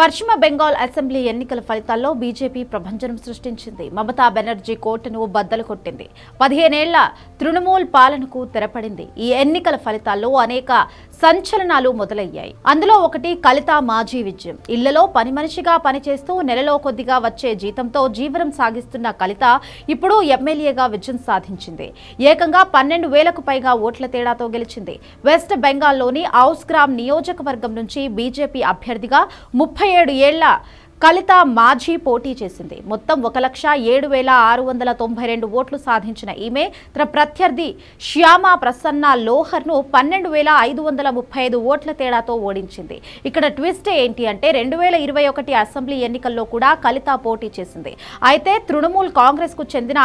పశ్చిమ బెంగాల్ అసెంబ్లీ ఎన్నికల ఫలితాల్లో బీజేపీ ప్రభంజనం సృష్టించింది. మమతా బెనర్జీ కోటను బద్దలు కొట్టింది. 15 ఏళ్ల తృణమూల్ పాలనకు తెరపడింది. ఈ ఎన్నికల ఫలితాల్లో అనేక సంచలనాలు మొదలయ్యాయి. అందులో ఒకటి కలిత మాజీ విజయం. ఇళ్లలో పని మనిషిగా పనిచేస్తూ నెలలో కొద్దిగా వచ్చే జీతంతో జీవనం సాగిస్తున్న కలిత ఇప్పుడు ఎమ్మెల్యేగా విజయం సాధించింది. ఏకంగా 12,000కు పైగా ఓట్ల తేడాతో గెలిచింది. వెస్ట్ బెంగాల్లోని ఔస్గ్రామ్ నియోజకవర్గం నుంచి బీజేపీ అభ్యర్థిగా 37 ఏళ్ల కలిత మాజీ పోటీ చేసింది. మొత్తం 1,07,692 ఓట్లు సాధించిన ఈమె తన ప్రత్యర్థి శ్యామా ప్రసన్న లోహర్ను 12,535 ఓట్ల తేడాతో ఓడించింది. ఇక్కడ ట్విస్ట్ ఏంటి అంటే 2021 అసెంబ్లీ ఎన్నికల్లో కూడా కలిత పోటీ చేసింది. అయితే తృణమూల్ కాంగ్రెస్ కు చెందిన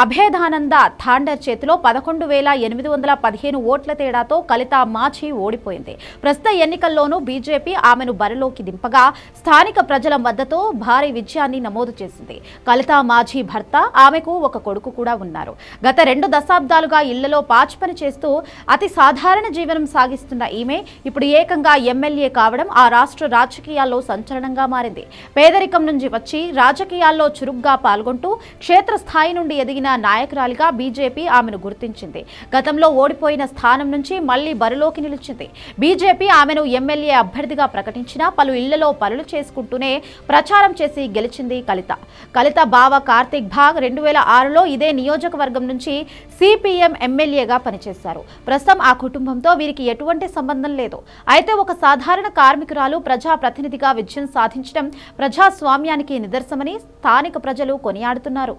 అభేదానంద థాండర్ చేతిలో 11,815 ఓట్ల తేడాతో కలిత మాజీ ఓడిపోయింది. ప్రస్తుత ఎన్నికల్లోనూ బీజేపీ ఆమెను బరిలోకి దింపగా స్థానిక ప్రజల మద్దతు భారీ విజయాన్ని నమోదు చేసింది. కలిత మాజీ భర్త, ఆమెకు ఒక కొడుకు కూడా ఉన్నారు. గత 2 దశాబ్దాలుగా ఇళ్లలో పాచిపని చేస్తూ అతి సాధారణ జీవనం సాగిస్తున్న ఈమె ఇప్పుడు ఏకంగా ఎమ్మెల్యే కావడం ఆ రాష్ట్ర రాజకీయాల్లో సంచలనంగా మారింది. పేదరికం నుంచి వచ్చి రాజకీయాల్లో చురుగ్గా పాల్గొంటూ క్షేత్రస్థాయి నుండి ఎదిగిన నాయకురాలిగా బీజేపీ ఆమెను గుర్తించింది. గతంలో ఓడిపోయిన స్థానం నుంచి మళ్లీ బరిలోకి నిలిచింది. బీజేపీ ఆమెను ఎమ్మెల్యే అభ్యర్థిగా ప్రకటించినా పలు ఇళ్లలో పనులు చేసుకుంటూనే ప్రచారం చేసి గెలిచింది కలిత. కలిత బావ కార్తిక్ భాగ్ 2006లో ఇదే నియోజకవర్గం నుంచి సిపిఎం ఎమ్మెల్యేగా పనిచేశారు. ప్రస్తుతం ఆ కుటుంబంతో వీరికి ఎటువంటి సంబంధం లేదు. అయితే ఒక సాధారణ కార్మికురాలు ప్రజాప్రతినిధిగా విజయం సాధించడం ప్రజాస్వామ్యానికి నిదర్శనమని స్థానిక ప్రజలు కొనియాడుతున్నారు.